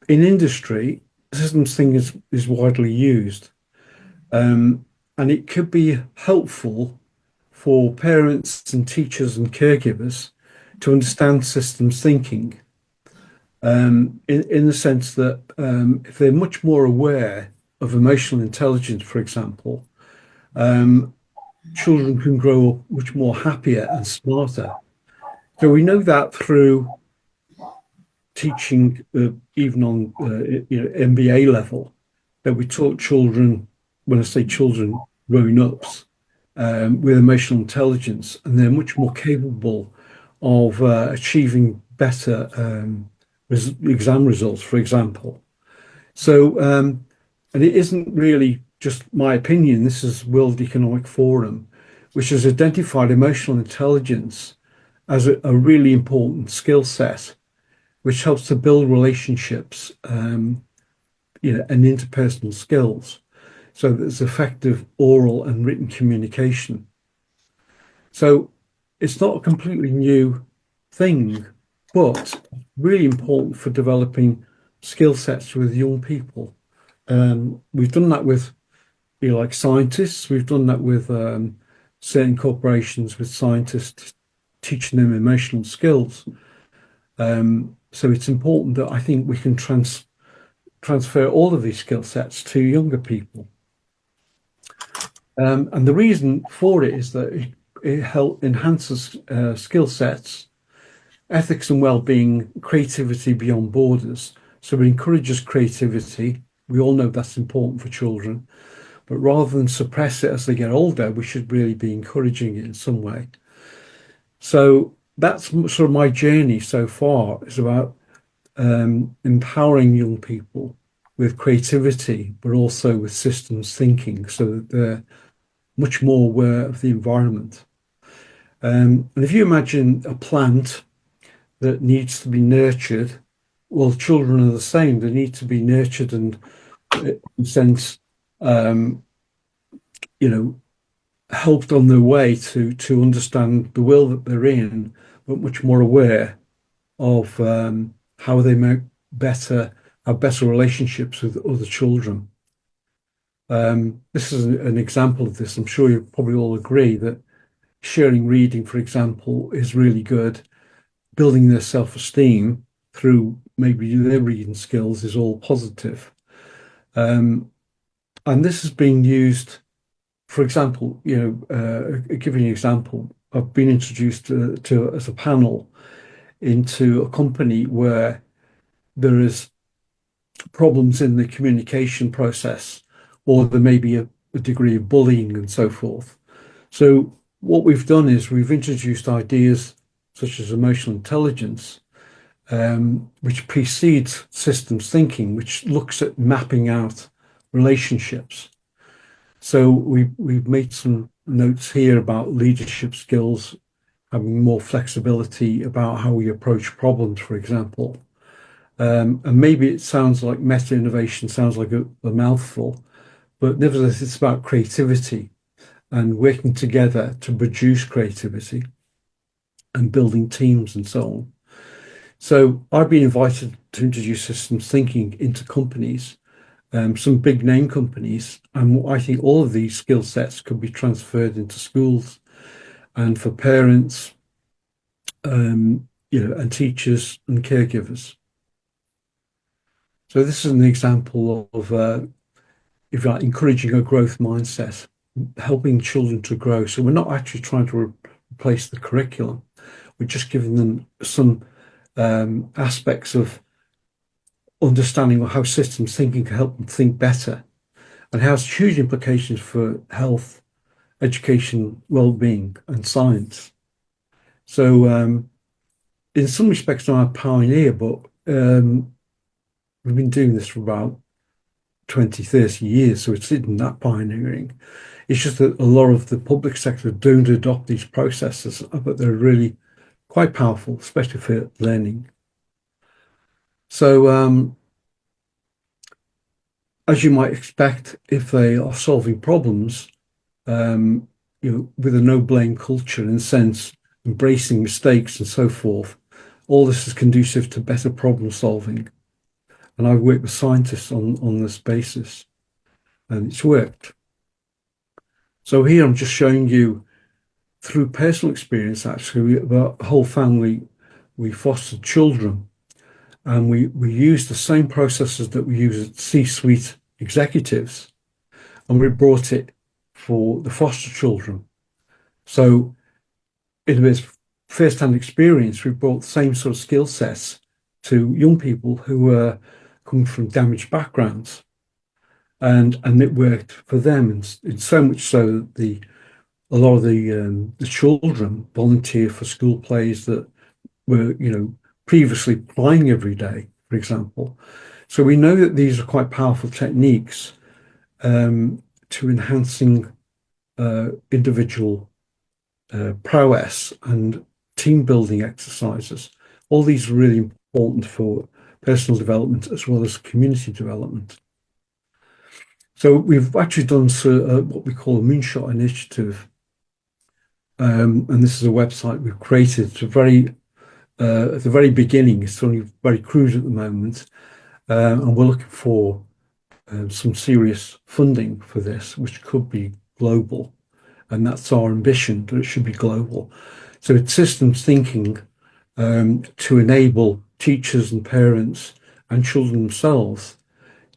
in industry, systems thinking is widely used, um, and it could be helpful for parents and teachers and caregivers to understand systems thinking, in the sense that if they're much more aware of emotional intelligence, for example, um, children can grow up much more happier and smarter. So we know that through teaching, even on MBA level, that we taught children, when I say children, grown ups, with emotional intelligence, and they're much more capable of achieving better exam results, for example. So, and it isn't really just my opinion. This is World Economic Forum, which has identified emotional intelligence as a really important skill set, which helps to build relationships, and interpersonal skills. So there's effective oral and written communication. So it's not a completely new thing, but really important for developing skill sets with young people. We've done that with, like scientists. We've done that with certain corporations with scientists teaching them emotional skills. So it's important that I think we can transfer all of these skill sets to younger people. And the reason for it is that it enhances skill sets, ethics and well-being, creativity beyond borders. So it encourages creativity. We all know that's important for children, but rather than suppress it as they get older, we should really be encouraging it in some way. So that's sort of my journey so far, is about empowering young people with creativity, but also with systems thinking, so that they're much more aware of the environment. And if you imagine a plant that needs to be nurtured, well, children are the same. They need to be nurtured and, in a sense, um, you know, helped on their way to understand the world that they're in, but much more aware of how they make better have better relationships with other children. This is an example of this. I'm sure you probably all agree that sharing reading, for example, is really good. Building their self-esteem through maybe their reading skills is all positive. Um, and this is being used, for example, giving an example, I've been introduced to as a panel into a company where there is problems in the communication process, or there may be a degree of bullying and so forth. So what we've done is we've introduced ideas such as emotional intelligence, which precedes systems thinking, which looks at mapping out relationships. So we've made some notes here about leadership skills, having more flexibility about how we approach problems, for example. And maybe it sounds like meta innovation, sounds like a mouthful, but nevertheless, it's about creativity and working together to produce creativity and building teams and so on. So I've been invited to introduce systems thinking into companies, some big name companies, and I think all of these skill sets could be transferred into schools and for parents, and teachers and caregivers. So this is an example of, if you like, encouraging a growth mindset, helping children to grow. So we're not actually trying to replace the curriculum. We're just giving them some aspects of understanding how systems thinking can help them think better, and has huge implications for health, education, well-being, and science. So in some respects, I'm a pioneer, but we've been doing this for about 20, 30 years, so it's not that pioneering. It's just that a lot of the public sector don't adopt these processes, but they're really quite powerful, especially for learning. So, as you might expect, if they are solving problems, with a no blame culture, in a sense, embracing mistakes and so forth, all this is conducive to better problem solving. And I've worked with scientists on this basis, and it's worked. So here I'm just showing you through personal experience, actually, our whole family, we fostered children, and we used the same processes that we use at C-suite executives, and we brought it for the foster children. So in this first-hand experience, we brought the same sort of skill sets to young people who were coming from damaged backgrounds, and it worked for them, and so much so that a lot of the children volunteer for school plays that were, previously crying every day, for example. So we know that these are quite powerful techniques to enhancing individual prowess and team building exercises. All these are really important for personal development as well as community development. So we've actually done what we call a moonshot initiative. And this is a website we've created. It's at the very beginning. It's only very crude at the moment. And we're looking for some serious funding for this, which could be global. And that's our ambition, that it should be global. So it's systems thinking to enable teachers and parents and children themselves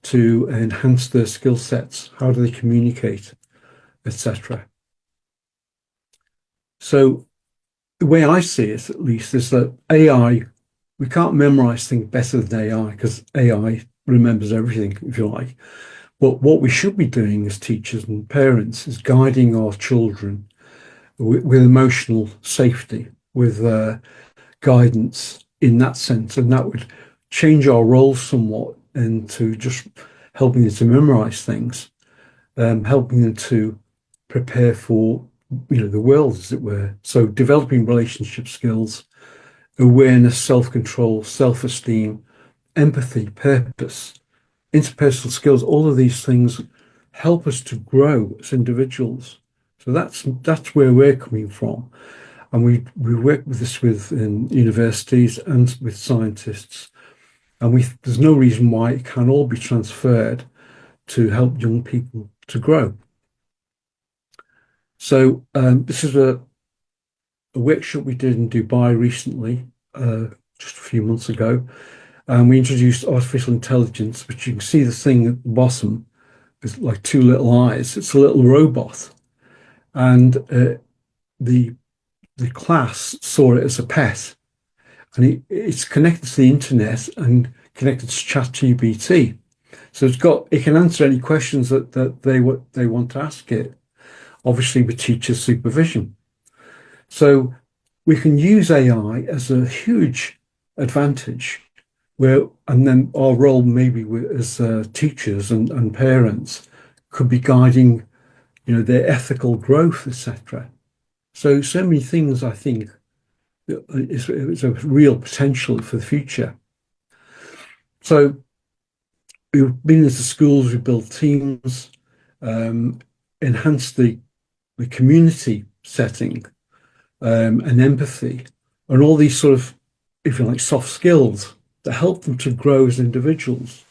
to enhance their skill sets. How do they communicate, etc. So the way I see it, at least, is that AI, we can't memorize things better than AI because AI remembers everything, if you like. But what we should be doing as teachers and parents is guiding our children with emotional safety, with guidance in that sense. And that would change our roles somewhat into just helping them to memorize things, helping them to prepare for the world, as it were. So developing relationship skills, awareness, self-control, self-esteem, empathy, purpose, interpersonal skills, all of these things help us to grow as individuals. So that's where we're coming from. And we work with this with universities and with scientists. And there's no reason why it can all be transferred to help young people to grow. So this is a workshop we did in Dubai recently, just a few months ago. And we introduced artificial intelligence, which you can see the thing at the bottom is like two little eyes. It's a little robot. And the class saw it as a pet. And it's connected to the internet and connected to ChatGPT. So it can answer any questions that they want to ask it, obviously with teacher supervision. So we can use AI as a huge advantage and then our role maybe as teachers and parents could be guiding, their ethical growth, etc. So many things, I think, is a real potential for the future. So we've been into schools, we built teams, enhanced the community setting, and empathy, and all these sort of, if you like, soft skills that help them to grow as individuals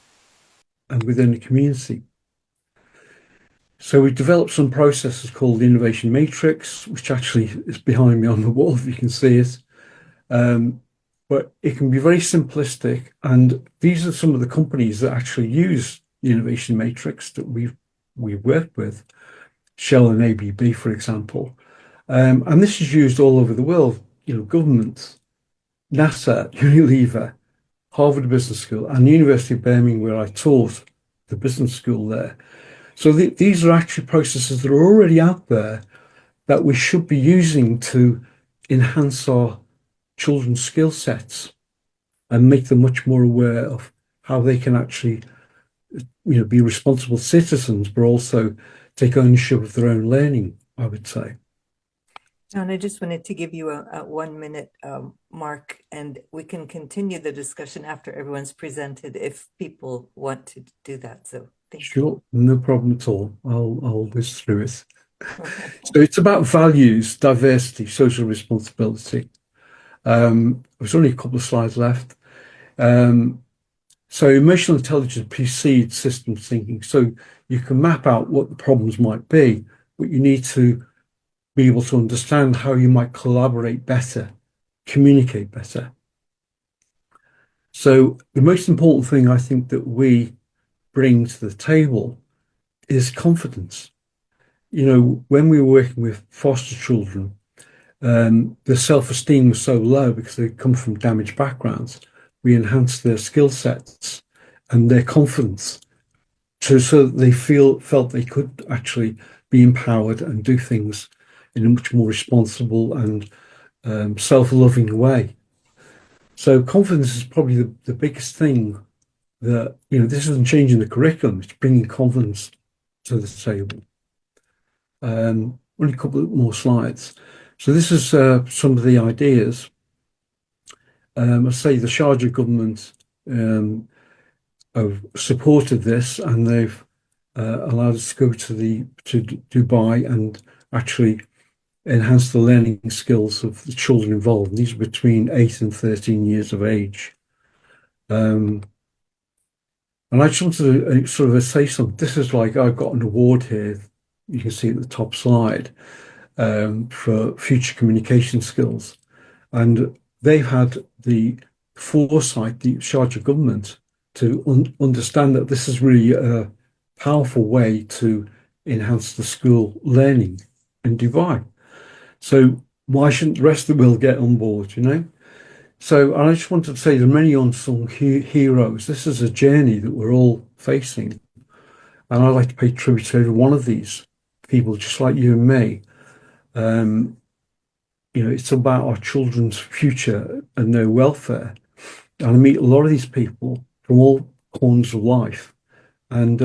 and within the community. So we developed some processes called the Innovation Matrix, which actually is behind me on the wall, if you can see it. But it can be very simplistic. And these are some of the companies that actually use the Innovation Matrix that we've worked with, Shell and ABB, for example. And this is used all over the world, governments, NASA, Unilever, Harvard Business School, and the University of Birmingham, where I taught the business school there. So these are actually processes that are already out there that we should be using to enhance our children's skill sets and make them much more aware of how they can actually, be responsible citizens, but also take ownership of their own learning, I would say. John, I just wanted to give you a 1 minute mark, and we can continue the discussion after everyone's presented if people want to do that. So thank you. Sure, no problem at all. I'll whiz through it. So it's about values, diversity, social responsibility. There's only a couple of slides left. So emotional intelligence precedes systems thinking. So you can map out what the problems might be, but you need to be able to understand how you might collaborate better, communicate better. So the most important thing I think that we bring to the table is confidence. When we were working with foster children, their self-esteem was so low because they come from damaged backgrounds. We enhanced their skill sets and their confidence so that they felt they could actually be empowered and do things in a much more responsible and self-loving way. So confidence is probably the biggest thing that, this isn't changing the curriculum, it's bringing confidence to the table. Only a couple more slides. So this is some of the ideas. I say the Sharjah government have supported this, and they've allowed us to go to Dubai and actually enhance the learning skills of the children involved. These are between 8 and 13 years of age. And I just wanted to sort of say something. This is like I've got an award here. You can see at the top slide for future communication skills. And they've had the foresight, the Sharjah government, to understand that this is really a powerful way to enhance the school learning in Dubai. So why shouldn't the rest of the world get on board? So I just wanted to say there are many unsung heroes. This is a journey that we're all facing. And I'd like to pay tribute to every one of these people, just like you and me. It's about our children's future and their welfare. And I meet a lot of these people from all corners of life. And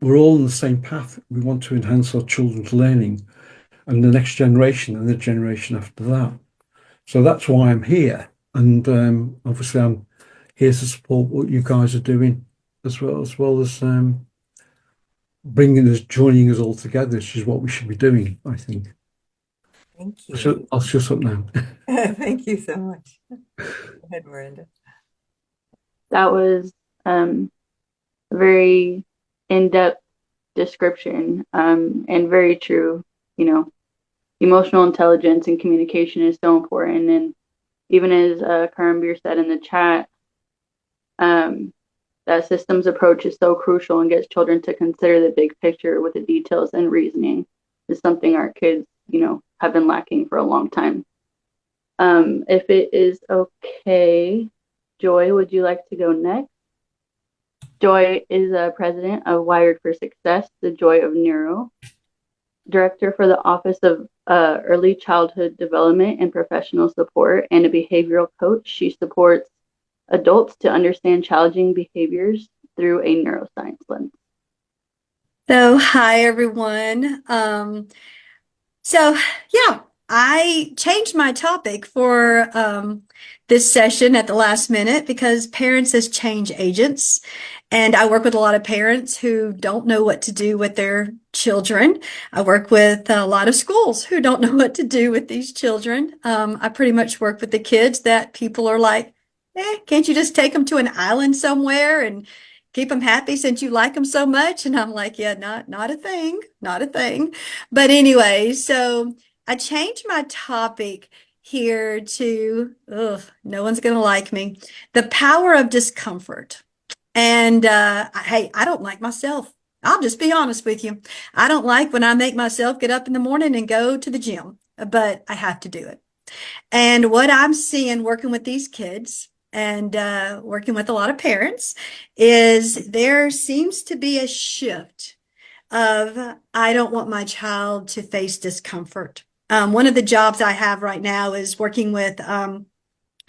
we're all on the same path. We want to enhance our children's learning and the next generation and the generation after that. So that's why I'm here. And obviously, I'm here to support what you guys are doing as well as joining us all together, which is what we should be doing, I think. Thank So you. I'll shut up now. Thank you so much. Go ahead, Miranda. That was a very in-depth description and very true. Emotional intelligence and communication is so important. And even as Karambir said in the chat, that systems approach is so crucial and gets children to consider the big picture with the details and reasoning is something our kids, have been lacking for a long time. If it is okay, Joy, would you like to go next? Joy is president of Wired for Success, the Joy of Neuro, director for the Office of Early Childhood Development and Professional Support, and a behavioral coach. She supports adults to understand challenging behaviors through a neuroscience lens. So, hi everyone. Yeah, I changed my topic for this session at the last minute because parents as change agents. And I work with a lot of parents who don't know what to do with their children. I work with a lot of schools who don't know what to do with these children. I pretty much work with the kids that people are like, can't you just take them to an island somewhere and keep them happy since you like them so much? And I'm like, yeah, not a thing, not a thing. But anyway, so I changed my topic here to, no one's going to like me, the power of discomfort. And hey, I don't like myself. I'll just be honest with you. I don't like when I make myself get up in the morning and go to the gym, but I have to do it. And what I'm seeing working with these kids and working with a lot of parents is there seems to be a shift of I don't want my child to face discomfort. One of the jobs I have right now is working with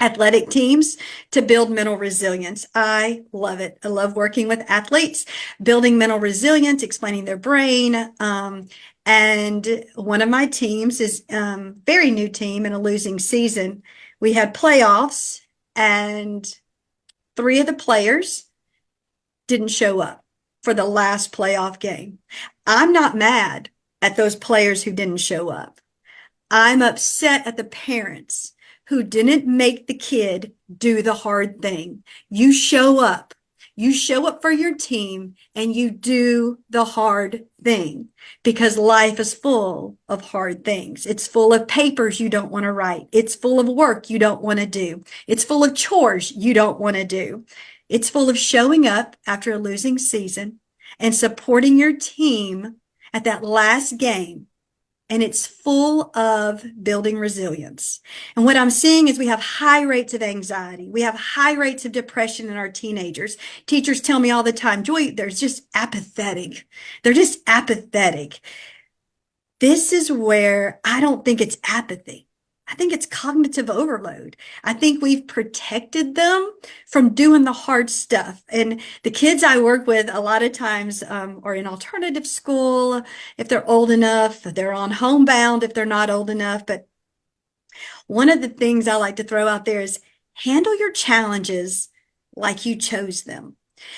athletic teams to build mental resilience. I love it. I love working with athletes, building mental resilience, explaining their brain. And one of my teams is very new team in a losing season. We had playoffs and 3 of the players didn't show up for the last playoff game. I'm not mad at those players who didn't show up. I'm upset at the parents who didn't make the kid do the hard thing. You show up. You show up for your team and you do the hard thing, because life is full of hard things. It's full of papers you don't want to write. It's full of work you don't want to do. It's full of chores you don't want to do. It's full of showing up after a losing season and supporting your team at that last game. And it's full of building resilience. And what I'm seeing is we have high rates of anxiety. We have high rates of depression in our teenagers. Teachers tell me all the time, Joy, they're just apathetic. They're just apathetic. This is where I don't think it's apathy. I think it's cognitive overload. I think we've protected them from doing the hard stuff. And the kids I work with a lot of times are in alternative school if they're old enough. They're on homebound if they're not old enough. But one of the things I like to throw out there is handle your challenges like you chose them.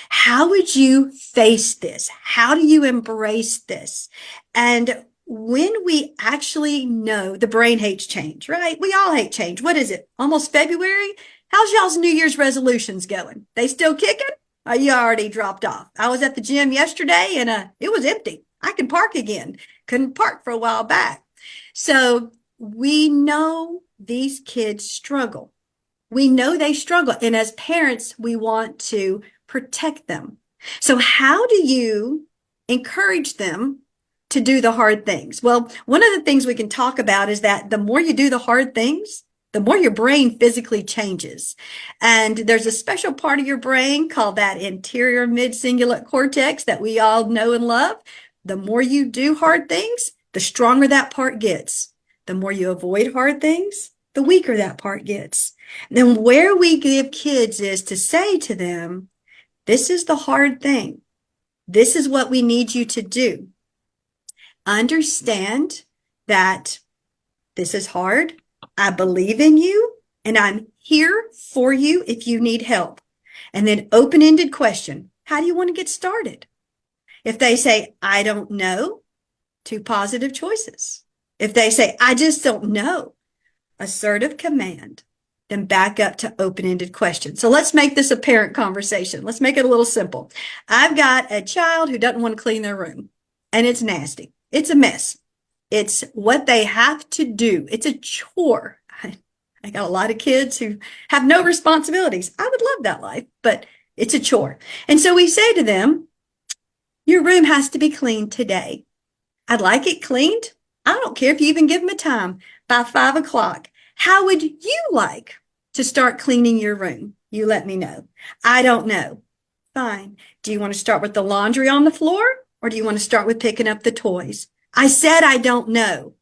How would you face this? How do you embrace this? And when we actually know, the brain hates change, right? We all hate change. What is it? Almost February? How's y'all's New Year's resolutions going? They still kicking? Or you already dropped off? I was at the gym yesterday and it was empty. I can park again. Couldn't park for a while back. So we know these kids struggle. We know they struggle. And as parents, we want to protect them. So how do you encourage them to do the hard things? Well, one of the things we can talk about is that the more you do the hard things, the more your brain physically changes. And there's a special part of your brain called that anterior mid-cingulate cortex that we all know and love. The more you do hard things, the stronger that part gets. The more you avoid hard things, the weaker that part gets. And then where we give kids is to say to them, this is the hard thing. This is what we need you to do. Understand that this is hard. I believe in you and I'm here for you if you need help. And then open-ended question. How do you want to get started? If they say, I don't know, 2 positive choices. If they say, I just don't know, assertive command, then back up to open-ended question. So let's make this a parent conversation. Let's make it a little simple. I've got a child who doesn't want to clean their room and it's nasty. It's a mess. It's what they have to do. It's a chore. I got a lot of kids who have no responsibilities. I would love that life, but it's a chore. And so we say to them, your room has to be cleaned today. I'd like it cleaned. I don't care if you even give them a time by 5 o'clock. How would you like to start cleaning your room? You let me know. I don't know. Fine. Do you want to start with the laundry on the floor? Or do you want to start with picking up the toys? I said I don't know.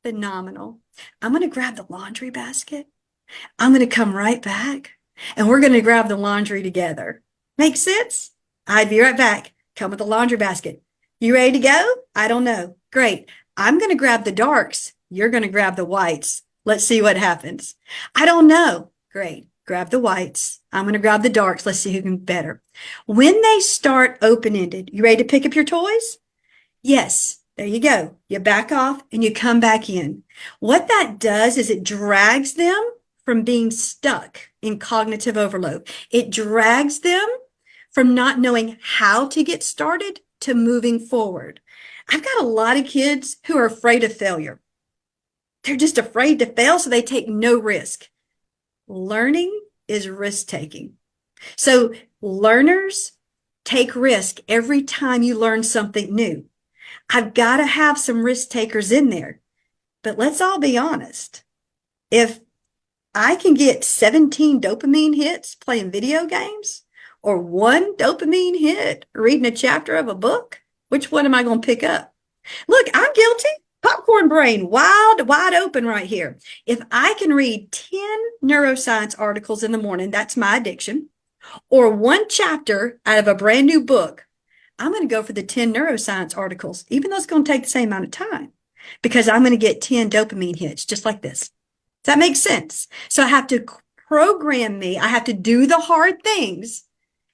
Phenomenal. I'm going to grab the laundry basket. I'm going to come right back. And we're going to grab the laundry together. Make sense? I'd be right back. Come with the laundry basket. You ready to go? I don't know. Great. I'm going to grab the darks. You're going to grab the whites. Let's see what happens. I don't know. Great. Grab the whites. I'm going to grab the darks. Let's see who can better. When they start open-ended, you ready to pick up your toys? Yes. There you go. You back off and you come back in. What that does is it drags them from being stuck in cognitive overload. It drags them from not knowing how to get started to moving forward. I've got a lot of kids who are afraid of failure. They're just afraid to fail, so they take no risk. Learning is risk-taking. So learners take risk every time you learn something new. I've got to have some risk takers in there. But let's all be honest. If I can get 17 dopamine hits playing video games or 1 dopamine hit reading a chapter of a book, which one am I going to pick up? Look, I'm guilty. Popcorn brain, wide open right here. If I can read 10 neuroscience articles in the morning, that's my addiction, or 1 chapter out of a brand new book, I'm going to go for the 10 neuroscience articles, even though it's going to take the same amount of time, because I'm going to get 10 dopamine hits just like this. Does that make sense? So I have to program me. I have to do the hard things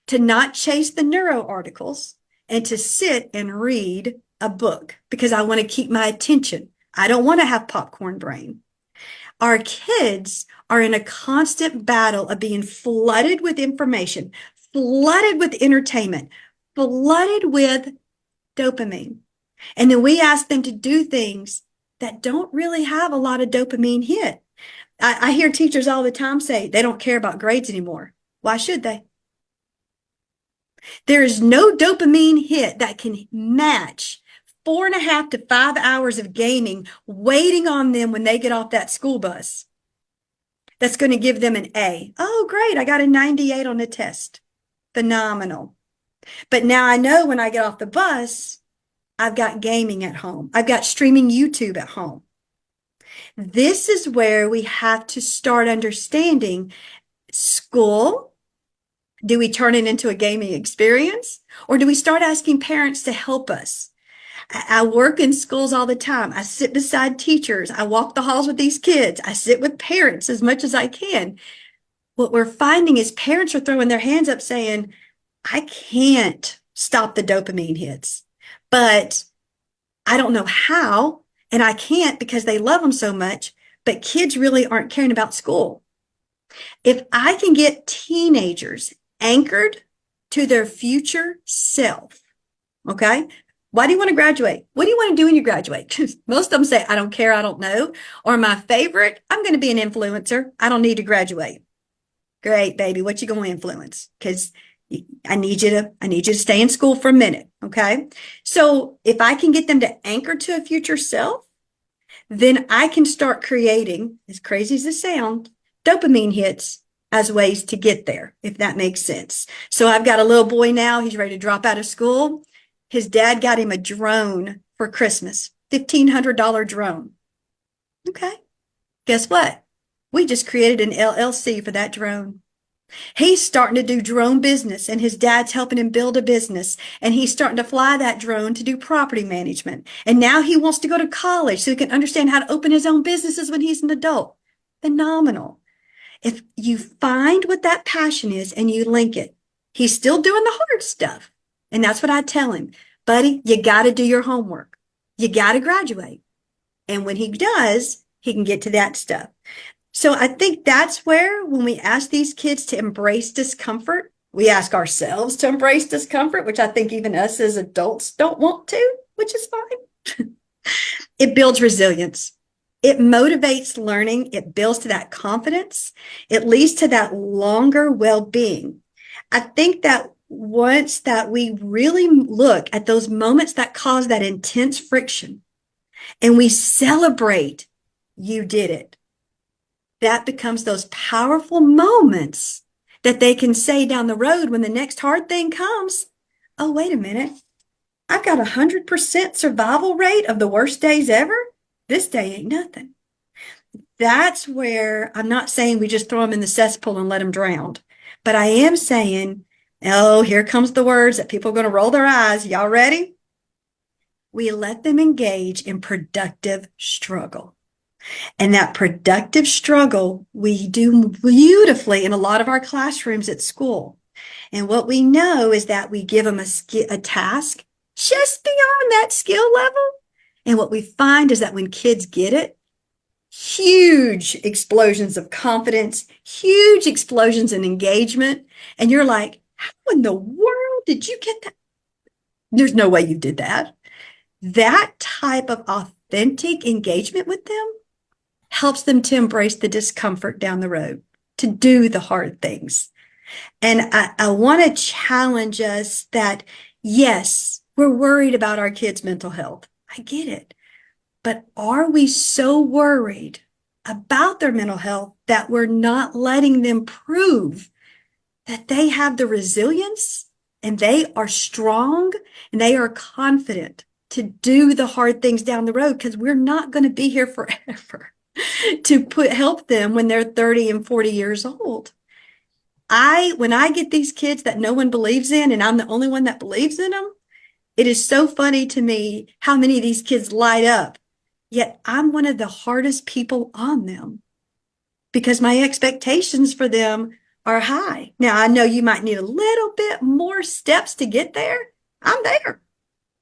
to not chase the neuro articles and to sit and read a book because I want to keep my attention. I don't want to have popcorn brain. Our kids are in a constant battle of being flooded with information, flooded with entertainment, flooded with dopamine. And then we ask them to do things that don't really have a lot of dopamine hit. I hear teachers all the time say they don't care about grades anymore. Why should they? There is no dopamine hit that can match 4.5 to 5 hours of gaming waiting on them when they get off that school bus. That's going to give them an A. Oh, great. I got a 98 on the test. Phenomenal. But now I know when I get off the bus, I've got gaming at home. I've got streaming YouTube at home. This is where we have to start understanding school. Do we turn it into a gaming experience? Or do we start asking parents to help us? I work in schools all the time. I sit beside teachers. I walk the halls with these kids. I sit with parents as much as I can. What we're finding is parents are throwing their hands up saying, I can't stop the dopamine hits, but I don't know how, and I can't because they love them so much, but kids really aren't caring about school. If I can get teenagers anchored to their future self, okay? Why do you want to graduate? What do you want to do when you graduate? Most of them say, I don't care, I don't know. Or my favorite, I'm going to be an influencer. I don't need to graduate. Great, baby. What you going to influence? Because I need you to stay in school for a minute. Okay. So if I can get them to anchor to a future self, then I can start creating, as crazy as it sounds, dopamine hits as ways to get there, if that makes sense. So I've got a little boy now. He's ready to drop out of school. His dad got him a drone for Christmas, $1,500 drone. Okay. Guess what? We just created an LLC for that drone. He's starting to do drone business, and his dad's helping him build a business, and he's starting to fly that drone to do property management. And now he wants to go to college so he can understand how to open his own businesses when he's an adult. Phenomenal. If you find what that passion is and you link it, he's still doing the hard stuff. And that's what I tell him, buddy, you got to do your homework. You got to graduate. And when he does, he can get to that stuff. So I think that's where, when we ask these kids to embrace discomfort, we ask ourselves to embrace discomfort, which I think even us as adults don't want to, which is fine. It builds resilience. It motivates learning. It builds to that confidence. It leads to that longer well-being. I think that once that we really look at those moments that cause that intense friction and we celebrate, you did it. That becomes those powerful moments that they can say down the road when the next hard thing comes, oh, wait a minute. I've got 100% survival rate of the worst days ever. This day ain't nothing. That's where I'm not saying we just throw them in the cesspool and let them drown. But I am saying, oh, here comes the words that people are going to roll their eyes. Y'all ready? We let them engage in productive struggle. And that productive struggle we do beautifully in a lot of our classrooms at school. And what we know is that we give them a task just beyond that skill level. And what we find is that when kids get it, huge explosions of confidence, huge explosions in engagement. And you're like, how in the world did you get that? There's no way you did that. That type of authentic engagement with them helps them to embrace the discomfort down the road, to do the hard things. And I want to challenge us that, yes, we're worried about our kids' mental health. I get it. But are we so worried about their mental health that we're not letting them prove that they have the resilience and they are strong and they are confident to do the hard things down the road? Because we're not going to be here forever to help them when they're 30 and 40 years old. When I get these kids that no one believes in and I'm the only one that believes in them, it is so funny to me how many of these kids light up. Yet I'm one of the hardest people on them because my expectations for them are high. Now, I know you might need a little bit more steps to get there. I'm there.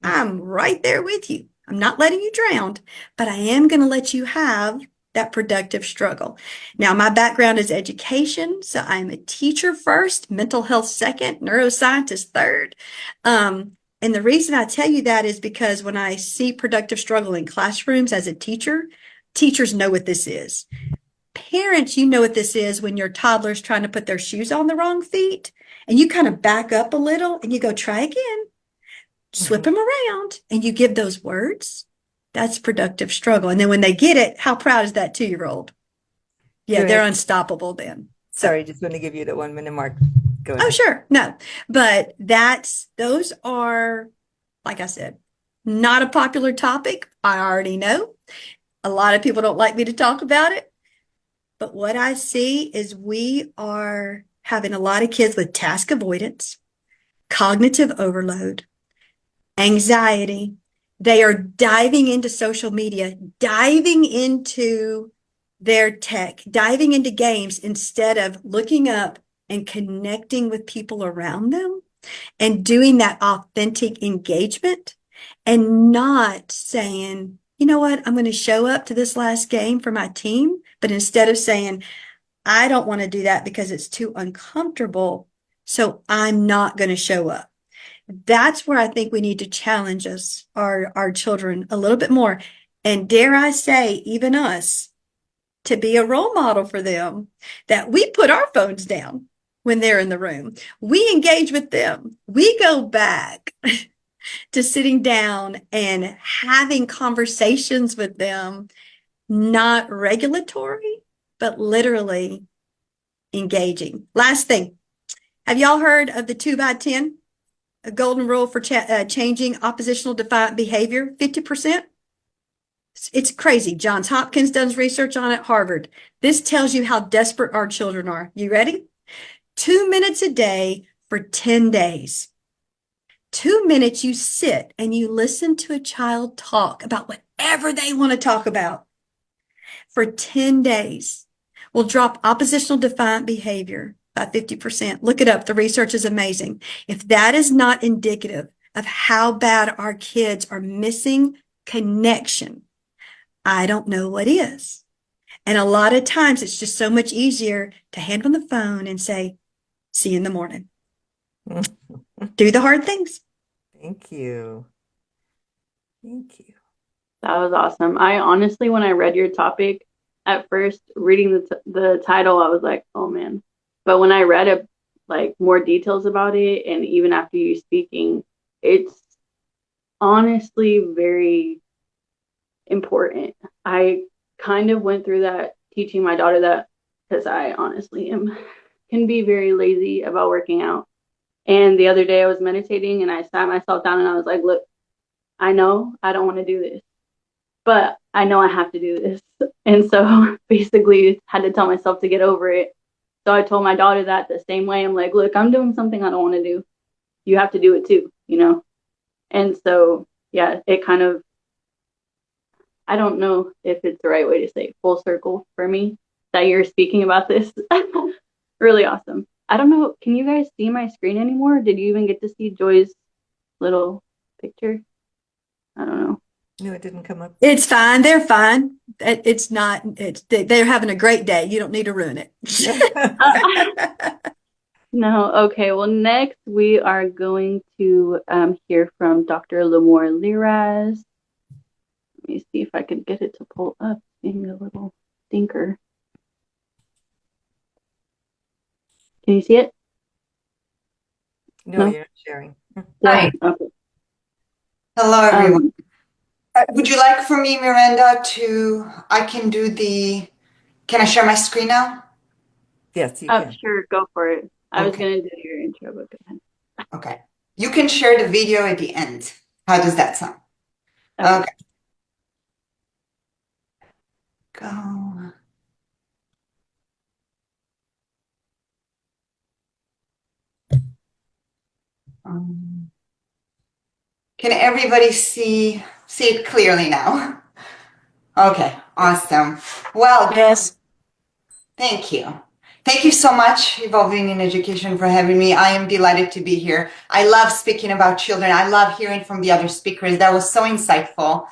I'm right there with you. I'm not letting you drown, but I am going to let you have that productive struggle. Now, my background is education, so I'm a teacher first, mental health second, neuroscientist third. And the reason I tell you that is because when I see productive struggle in classrooms as a teacher, teachers know what this is. Parents, you know what this is when your toddler's trying to put their shoes on the wrong feet and you kind of back up a little and you go, try again, swip them around, and you give those words. That's productive struggle. And then when they get it, how proud is that 2-year-old? Yeah, they're unstoppable then. Sorry, just want to give you the 1 minute mark. Go Oh, ahead. sure. No, but those are, like I said, not a popular topic. I already know. A lot of people don't like me to talk about it. But what I see is we are having a lot of kids with task avoidance, cognitive overload, anxiety. They are diving into social media, diving into their tech, diving into games instead of looking up and connecting with people around them and doing that authentic engagement and not saying, you know what, I'm going to show up to this last game for my team. But instead of saying, I don't want to do that because it's too uncomfortable, so I'm not going to show up. That's where I think we need to challenge our children a little bit more. And dare I say, even us, to be a role model for them, that we put our phones down when they're in the room. We engage with them. We go back to sitting down and having conversations with them, not regulatory, but literally engaging. Last thing, have y'all heard of the 2x10? A golden rule for changing oppositional defiant behavior, 50%? It's crazy. Johns Hopkins does research on it, Harvard. This tells you how desperate our children are. You ready? 2 minutes a day for 10 days. 2 minutes you sit and you listen to a child talk about whatever they want to talk about for 10 days will drop oppositional defiant behavior by 50%. Look it up. The research is amazing. If that is not indicative of how bad our kids are missing connection, I don't know what is. And a lot of times it's just so much easier to hand on the phone and say, see you in the morning. Do the hard things. Thank you. Thank you. That was awesome. I honestly, when I read your topic, at first reading the title, I was like, oh man. But when I read it, like more details about it, and even after you speaking, it's honestly very important. I kind of went through that teaching my daughter that, because I honestly can be very lazy about working out. And the other day I was meditating and I sat myself down and I was like, look, I know I don't want to do this, but I know I have to do this. And so basically had to tell myself to get over it. So I told my daughter that the same way. I'm like, look, I'm doing something I don't want to do. You have to do it too, you know? And so, yeah, it kind of, I don't know if it's the right way to say full circle for me that you're speaking about this. Really awesome. I don't know. Can you guys see my screen anymore? Did you even get to see Joy's little picture? I don't know. No, it didn't come up. It's fine. They're fine. It's not, they're having a great day. You don't need to ruin it. No. Okay. Well, next we are going to hear from Dr. Lamore Liraz. Let me see if I can get it to pull up. Being a little stinker. Can you see it? No, No? you're not sharing. Hi. Okay. Hello, everyone. Would you like for me, Miranda, can I share my screen now? Yes, you can. Sure, go for it. I was Okay. going to do your intro, but go ahead. Okay. You can share the video at the end. How does that sound? Okay. Okay. Go. Can everybody see it clearly now? Okay, awesome. Well, Yes. thank you. Thank you so much, Evolving in Education, for having me. I am delighted to be here. I love speaking about children. I love hearing from the other speakers. That was so insightful.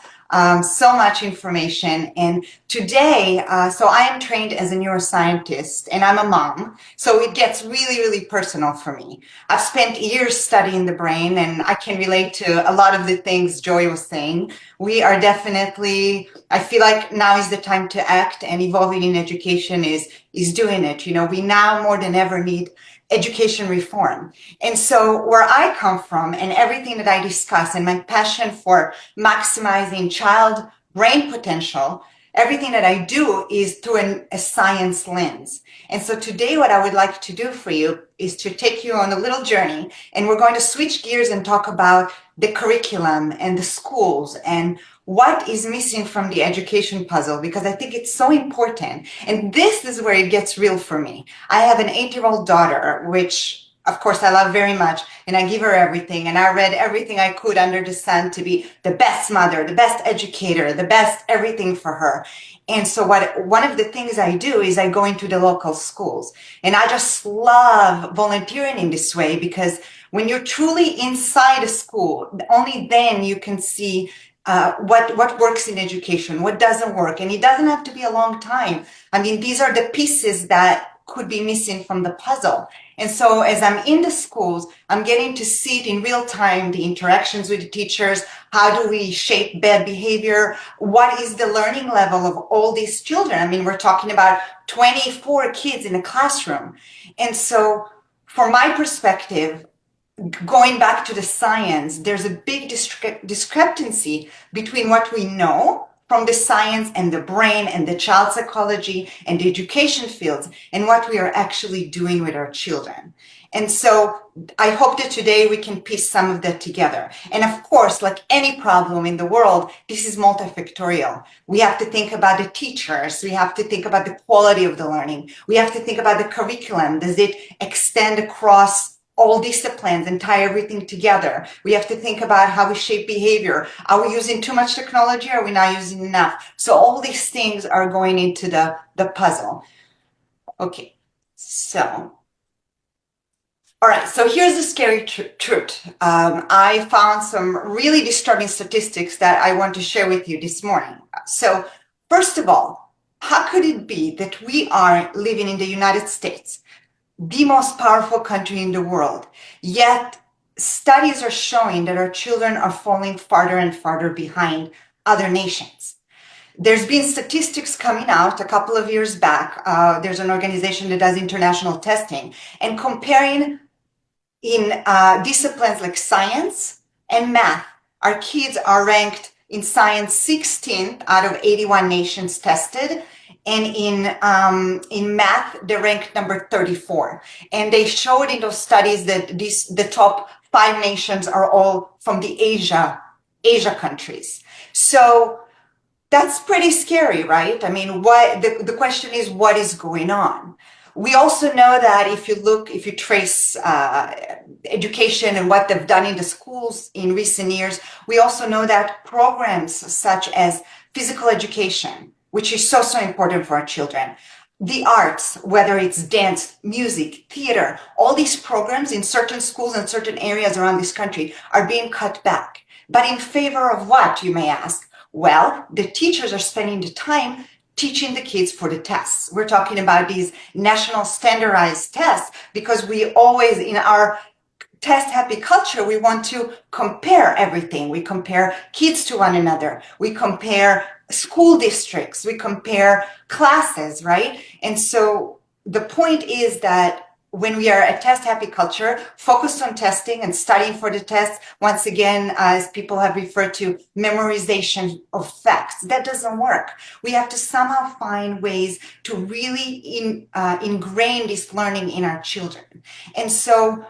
So much information. And today, so I am trained as a neuroscientist and I'm a mom. So it gets really, really personal for me. I've spent years studying the brain and I can relate to a lot of the things Joy was saying. We are definitely, I feel like now is the time to act, and Evolving in Education is doing it. You know, we now more than ever need education reform. And so where I come from and everything that I discuss and my passion for maximizing child brain potential, everything that I do is through a science lens. And so today what I would like to do for you is to take you on a little journey, and we're going to switch gears and talk about the curriculum and the schools and what is missing from the education puzzle, because I think it's so important. And this is where it gets real for me. I have an 8-year-old daughter, which of course I love very much, and I give her everything. And I read everything I could under the sun to be the best mother, the best educator, the best everything for her. And so one of the things I do is I go into the local schools, and I just love volunteering in this way, because when you're truly inside a school, only then you can see what works in education, what doesn't work. And it doesn't have to be a long time. I mean, these are the pieces that could be missing from the puzzle. And so as I'm in the schools, I'm getting to see it in real time, the interactions with the teachers. How do we shape bad behavior? What is the learning level of all these children? I mean, we're talking about 24 kids in a classroom. And so from my perspective, going back to the science, there's a big discrepancy between what we know from the science and the brain and the child psychology and the education fields and what we are actually doing with our children. And so I hope that today we can piece some of that together. And of course, like any problem in the world, this is multifactorial. We have to think about the teachers. We have to think about the quality of the learning. We have to think about the curriculum. Does it extend across all disciplines and tie everything together? We have to think about how we shape behavior. Are we using too much technology? Or are we not using enough? So all these things are going into the puzzle. Okay, so, all right, so here's the scary truth. I found some really disturbing statistics that I want to share with you this morning. So first of all, how could it be that we are living in the United States, the most powerful country in the world, yet studies are showing that our children are falling farther and farther behind other nations? There's been statistics coming out a couple of years back. There's an organization that does international testing and comparing in disciplines like science and math. Our kids are ranked in science 16th out of 81 nations tested. And in math, they're ranked number 34. And they showed in those studies that the top 5 nations are all from the Asia countries. So that's pretty scary, right? I mean, the question is, what is going on? We also know that if you trace education and what they've done in the schools in recent years, we also know that programs such as physical education, which is so important for our children, the arts, whether it's dance, music, theater, all these programs in certain schools and certain areas around this country are being cut back. But in favor of what, you may ask? Well, the teachers are spending the time teaching the kids for the tests. We're talking about these national standardized tests because we always, in our test happy culture, we want to compare everything. We compare kids to one another. We compare school districts. We compare classes, right? And so the point is that when we are a test happy culture, focused on testing and studying for the tests, once again, as people have referred to, memorization of facts, that doesn't work. We have to somehow find ways to really ingrain this learning in our children. And so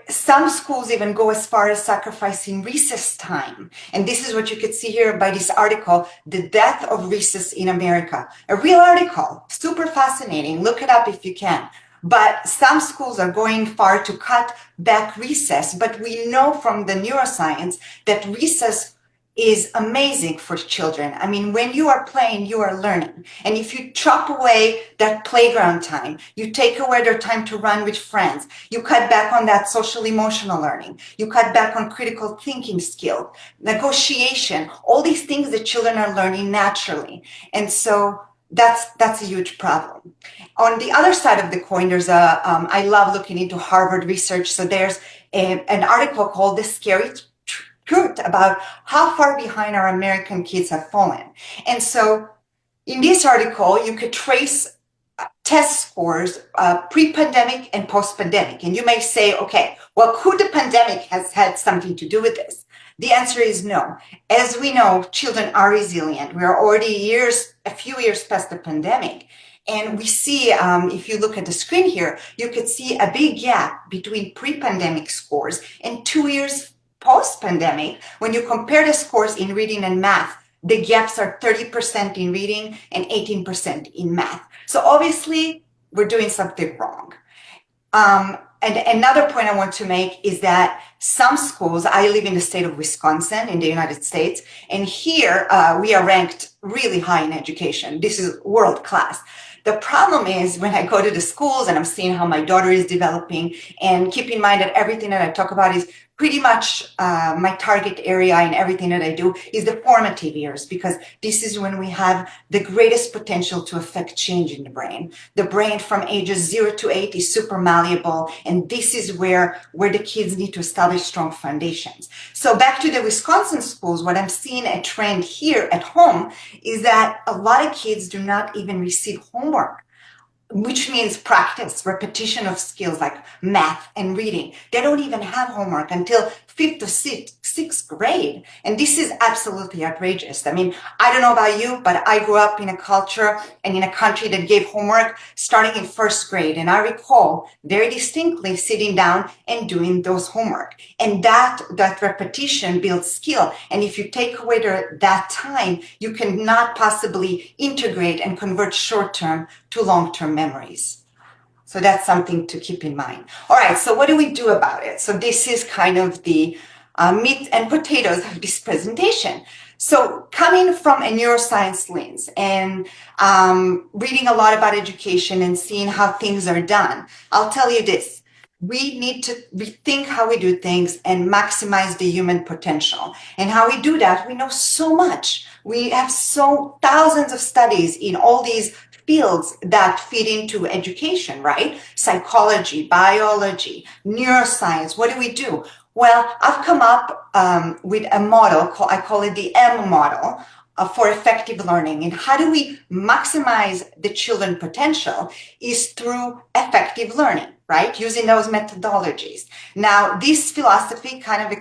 some schools even go as far as sacrificing recess time. And this is what you could see here by this article, The Death of Recess in America. A real article, super fascinating. Look it up if you can. But some schools are going far to cut back recess. But we know from the neuroscience that recess is amazing for children. I mean, when you are playing, you are learning. And if you chop away that playground time, you take away their time to run with friends, you cut back on that social emotional learning, you cut back on critical thinking skill, negotiation, all these things that children are learning naturally. And so that's a huge problem. On the other side of the coin, there's I love looking into Harvard research. So there's an article called The Scary Truth about how far behind our American kids have fallen. And so in this article, you could trace test scores pre-pandemic and post-pandemic. And you may say, okay, well, could the pandemic has had something to do with this? The answer is no. As we know, children are resilient. We are already a few years past the pandemic. And we see, if you look at the screen here, you could see a big gap between pre-pandemic scores and 2 years post-pandemic. When you compare the scores in reading and math, the gaps are 30% in reading and 18% in math. So obviously, we're doing something wrong. And another point I want to make is that some schools, I live in the state of Wisconsin in the United States, and here we are ranked really high in education. This is world class. The problem is when I go to the schools and I'm seeing how my daughter is developing, and keep in mind that everything that I talk about is pretty much my target area, and everything that I do is the formative years, because this is when we have the greatest potential to affect change in the brain. The brain from ages 0 to 8 is super malleable, and this is where the kids need to establish strong foundations. So back to the Wisconsin schools, what I'm seeing a trend here at home is that a lot of kids do not even receive homework, which means practice, repetition of skills like math and reading. They don't even have homework until 5th or 6th grade. And this is absolutely outrageous. I mean, I don't know about you, but I grew up in a culture and in a country that gave homework starting in 1st grade. And I recall very distinctly sitting down and doing those homework. And that repetition builds skill. And if you take away that time, you cannot possibly integrate and convert short-term to long-term memories. So that's something to keep in mind. All right, so what do we do about it? So this is kind of the meat and potatoes of this presentation. So coming from a neuroscience lens and reading a lot about education and seeing how things are done, I'll tell you this. We need to rethink how we do things and maximize the human potential. And how we do that, we know so much. We have thousands of studies in all these fields that fit into education, right? Psychology, biology, neuroscience. What do we do? Well, I've come up with a model, I call it the M model, for effective learning. And how do we maximize the children's potential is through effective learning, right? Using those methodologies. Now, this philosophy kind of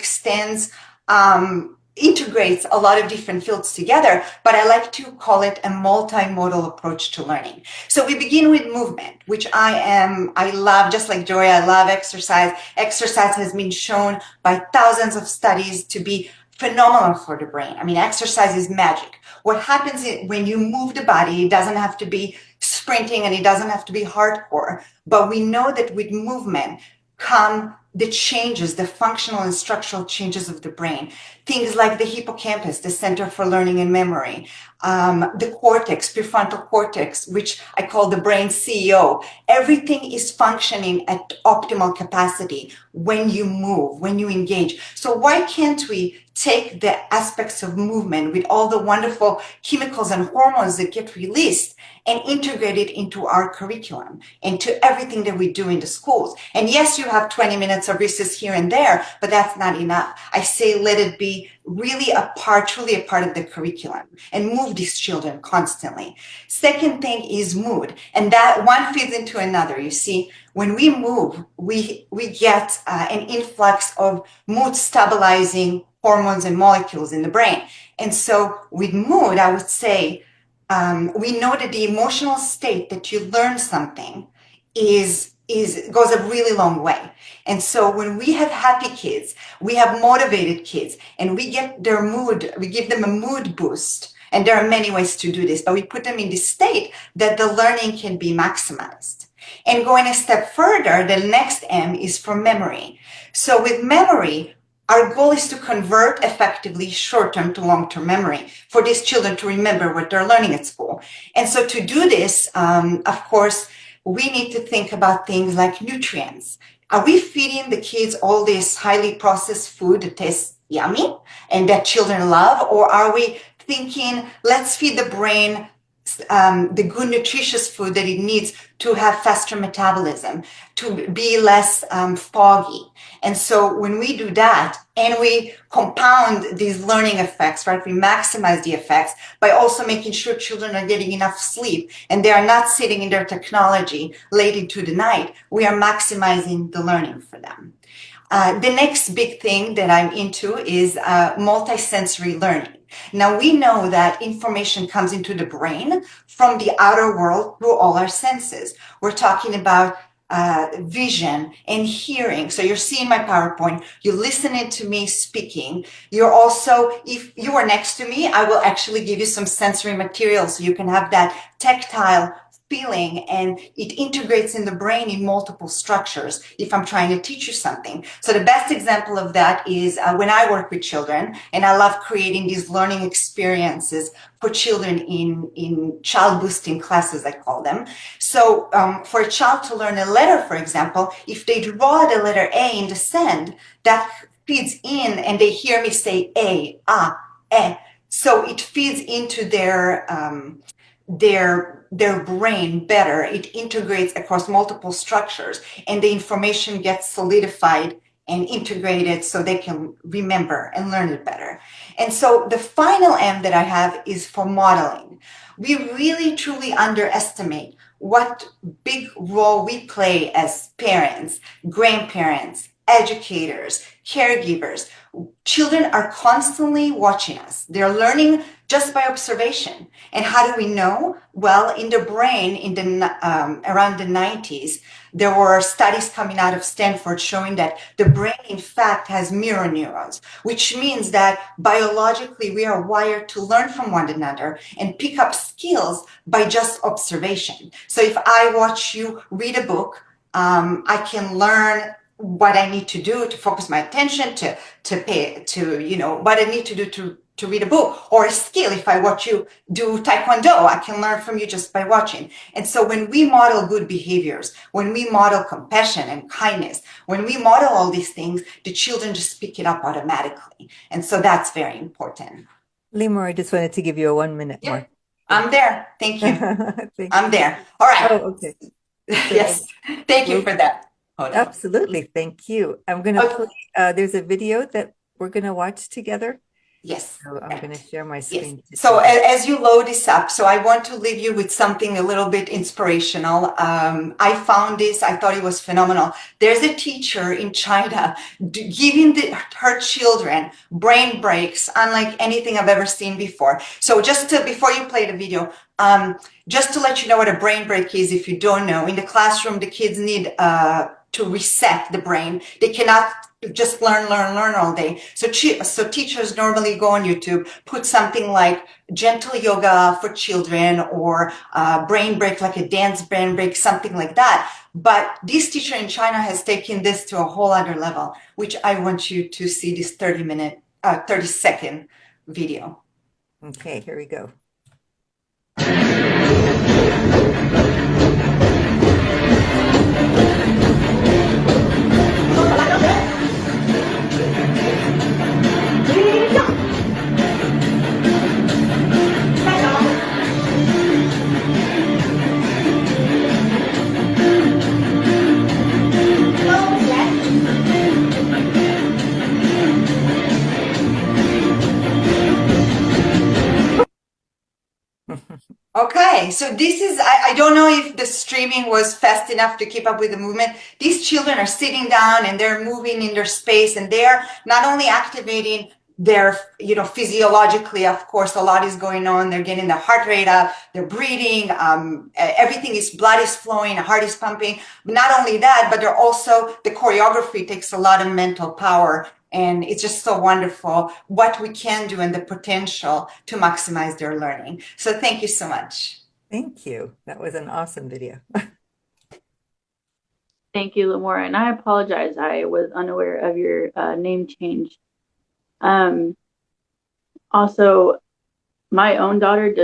integrates a lot of different fields together, but I like to call it a multimodal approach to learning. So we begin with movement, which I love, just like Joy, I love exercise. Exercise has been shown by thousands of studies to be phenomenal for the brain. I mean, exercise is magic. What happens when you move the body, it doesn't have to be sprinting and it doesn't have to be hardcore, but we know that with movement come the changes, the functional and structural changes of the brain. Things like the hippocampus, the Center for Learning and Memory, the cortex, prefrontal cortex, which I call the brain CEO. Everything is functioning at optimal capacity when you move, when you engage. So why can't we take the aspects of movement with all the wonderful chemicals and hormones that get released and integrate it into our curriculum, into everything that we do in the schools? And yes, you have 20 minutes of recess here and there, but that's not enough. I say let it be really a part of the curriculum, and move these children constantly. Second thing is mood, and that one feeds into another. You see, when we move, we get an influx of mood stabilizing hormones and molecules in the brain. And so with mood, I would say, we know that the emotional state that you learn something goes a really long way. And so when we have happy kids, we have motivated kids, and we get their mood, we give them a mood boost. And there are many ways to do this, but we put them in this state that the learning can be maximized. And going a step further, the next M is for memory. So with memory, our goal is to convert effectively short-term to long-term memory for these children to remember what they're learning at school. And so to do this, of course, we need to think about things like nutrients. Are we feeding the kids all this highly processed food that tastes yummy and that children love? Or are we thinking, let's feed the brain the good nutritious food that it needs to have faster metabolism, to be less foggy? And so when we do that and we compound these learning effects, right, we maximize the effects by also making sure children are getting enough sleep and they are not sitting in their technology late into the night, we are maximizing the learning for them. The next big thing that I'm into is multisensory learning. Now, we know that information comes into the brain from the outer world through all our senses. We're talking about vision and hearing. So you're seeing my PowerPoint, you're listening to me speaking. You're also, if you are next to me, I will actually give you some sensory materials so you can have that tactile feeling, and it integrates in the brain in multiple structures if I'm trying to teach you something. So the best example of that is when I work with children, and I love creating these learning experiences for children in child boosting classes, I call them. So for a child to learn a letter, for example, if they draw the letter A in the sand, that feeds in and they hear me say A, ah, eh. So it feeds into their brain better. It integrates across multiple structures and the information gets solidified and integrated so they can remember and learn it better. And so the final M that I have is for modeling. We really truly underestimate what big role we play as parents, grandparents, educators, caregivers. Children are constantly watching us. They're learning just by observation. And how do we know? Well, in the brain, around the 90s, there were studies coming out of Stanford showing that the brain, in fact, has mirror neurons, which means that biologically we are wired to learn from one another and pick up skills by just observation. So if I watch you read a book, I can learn what I need to do to focus my attention, what I need to do to read a book, or a skill. If I watch you do Taekwondo, I can learn from you just by watching. And so when we model good behaviors, when we model compassion and kindness, when we model all these things, the children just pick it up automatically. And so that's very important. Lemur, I just wanted to give you a 1 minute Yeah, more. I'm there. Thank you. Thank I'm there. All right. Oh, okay. Yes. Thank you for that. Hold on. Absolutely. Thank you. I'm going to Okay. play, there's a video that we're going to watch together. Yes. So I'm going to share my Yes. screen. So as you load this up, so I want to leave you with something a little bit inspirational. I found this, I thought it was phenomenal. There's a teacher in China giving her children brain breaks unlike anything I've ever seen before. So before you play the video, just to let you know what a brain break is, if you don't know, in the classroom, the kids need to reset the brain. They cannot just learn all day. So teachers normally go on YouTube, put something like gentle yoga for children or brain break, like a dance brain break, something like that. But this teacher in China has taken this to a whole other level, which I want you to see this 30-second video. Okay, here we go. Okay, so this is, I don't know if the streaming was fast enough to keep up with the movement. These children are sitting down and they're moving in their space, and they're not only activating their, physiologically, of course, a lot is going on. They're getting their heart rate up, they're breathing, blood is flowing, heart is pumping. But not only that, but the choreography takes a lot of mental power. And it's just so wonderful what we can do and the potential to maximize their learning. So thank you so much. Thank you. That was an awesome video. Thank you, Lamora. And I apologize. I was unaware of your name change. Um, Also, my own daughter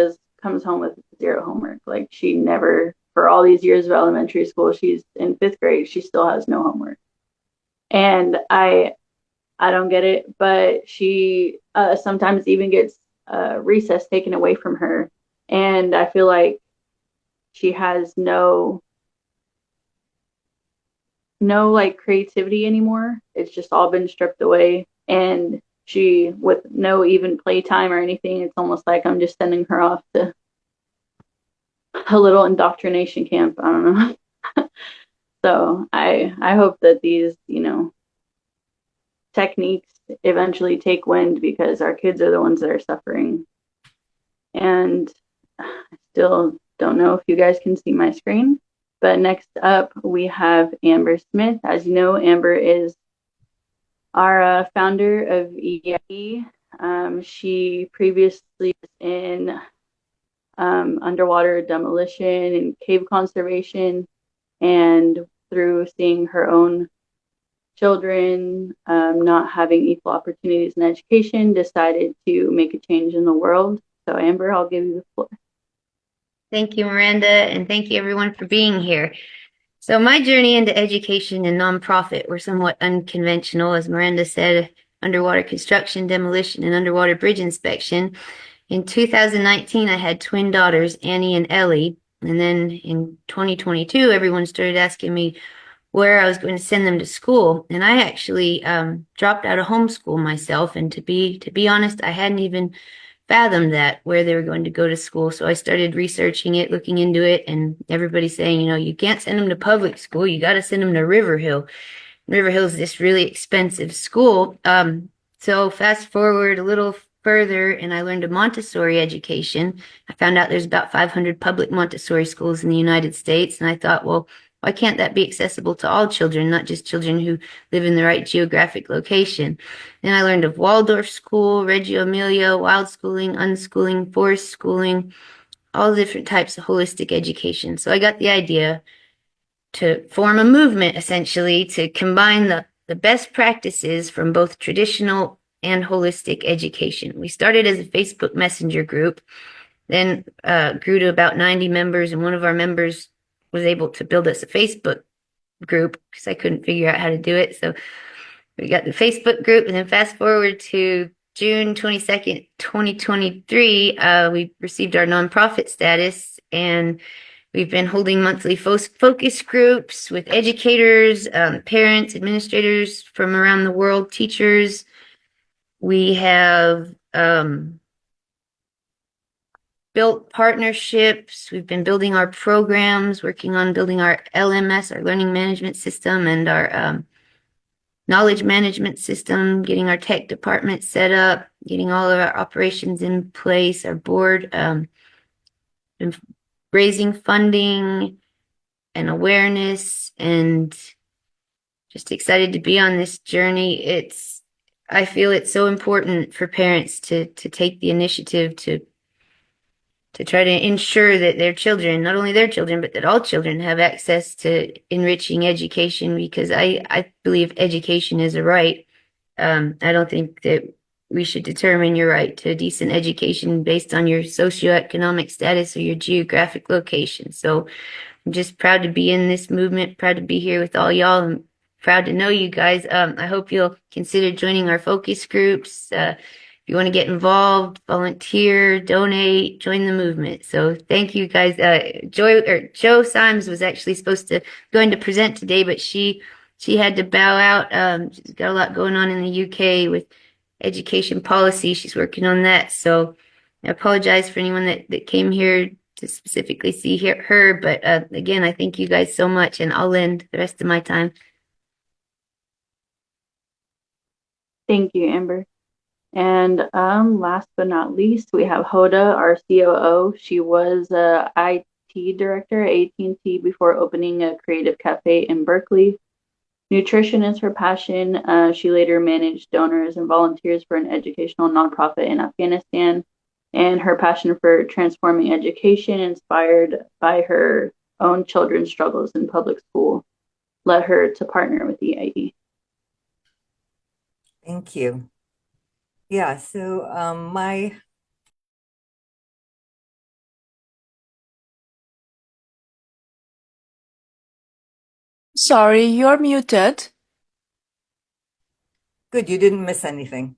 comes home with zero homework. Like she never, for all these years of elementary school, she's in fifth grade, she still has no homework. And I don't get it, but she sometimes even gets recess taken away from her. And I feel like she has no like creativity anymore. It's just all been stripped away. And she, with no even playtime or anything, it's almost like I'm just sending her off to a little indoctrination camp. I don't know. So I hope that these, techniques eventually take wind because our kids are the ones that are suffering. And I still don't know if you guys can see my screen. But next up, we have Amber Smith. As you know, Amber is our founder of EIE. She previously was in underwater demolition and cave conservation, and through seeing her own children not having equal opportunities in education, decided to make a change in the world. So Amber, I'll give you the floor. Thank you, Miranda, and thank you everyone for being here. So my journey into education and nonprofit were somewhat unconventional, as Miranda said, underwater construction, demolition, and underwater bridge inspection. In 2019, I had twin daughters, Annie and Ellie, and then in 2022, everyone started asking me where I was going to send them to school, and I actually dropped out of homeschool myself. And to be honest, I hadn't even fathom that where they were going to go to school. So I started researching it, looking into it, and everybody's saying, you can't send them to public school. You got to send them to Riverhill. Riverhill is this really expensive school. So fast forward a little further, and I learned a Montessori education. I found out there's about 500 public Montessori schools in the United States, and I thought, well, why can't that be accessible to all children, not just children who live in the right geographic location? Then I learned of Waldorf school, Reggio Emilia, wild schooling, unschooling, forest schooling, all the different types of holistic education. So I got the idea to form a movement, essentially, to combine the best practices from both traditional and holistic education. We started as a Facebook Messenger group, then grew to about 90 members, and one of our members was able to build us a Facebook group because I couldn't figure out how to do it. So we got the Facebook group, and then fast forward to June 22nd, 2023, we received our nonprofit status, and we've been holding monthly focus groups with educators, parents, administrators from around the world, teachers. We have built partnerships. We've been building our programs, working on building our LMS, our learning management system, and our knowledge management system, getting our tech department set up, getting all of our operations in place, our board, been raising funding and awareness, and just excited to be on this journey. I feel it's so important for parents to take the initiative to try to ensure that their children, not only their children, but that all children have access to enriching education, because I believe education is a right. I don't think that we should determine your right to a decent education based on your socioeconomic status or your geographic location. So I'm just proud to be in this movement, proud to be here with all y'all, and proud to know you guys. I hope you'll consider joining our focus groups. If you want to get involved, volunteer, donate, join the movement. So thank you guys. Joe Symes was actually going to present today, but she had to bow out. She's got a lot going on in the UK with education policy. She's working on that. So I apologize for anyone that came here to specifically see her. But again, I thank you guys so much, and I'll end the rest of my time. Thank you, Amber. And last but not least, we have Hoda, our COO. She was a IT director at AT&T before opening a creative cafe in Berkeley. Nutrition is her passion. She later managed donors and volunteers for an educational nonprofit in Afghanistan. And her passion for transforming education inspired by her own children's struggles in public school. led her to partner with EIE. Thank you. Yeah, so my Sorry, you're muted. Good, you didn't miss anything.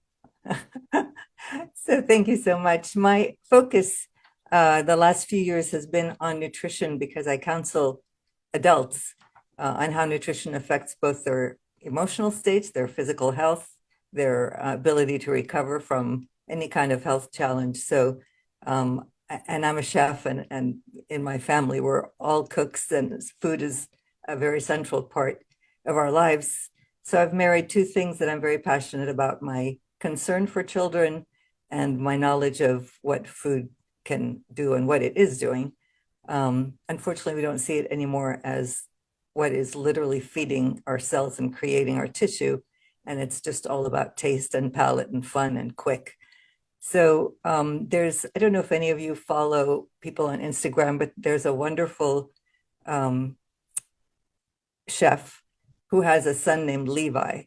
So thank you so much. My focus the last few years has been on nutrition because I counsel adults on how nutrition affects both their emotional states, their physical health, their ability to recover from any kind of health challenge. So, and I'm a chef, and in my family, we're all cooks, and food is a very central part of our lives. So I've married two things that I'm very passionate about: my concern for children and my knowledge of what food can do and what it is doing. Unfortunately, we don't see it anymore as what is literally feeding our cells and creating our tissue. And it's just all about taste and palate and fun and quick. So I don't know if any of you follow people on Instagram, but there's a wonderful chef who has a son named Levi,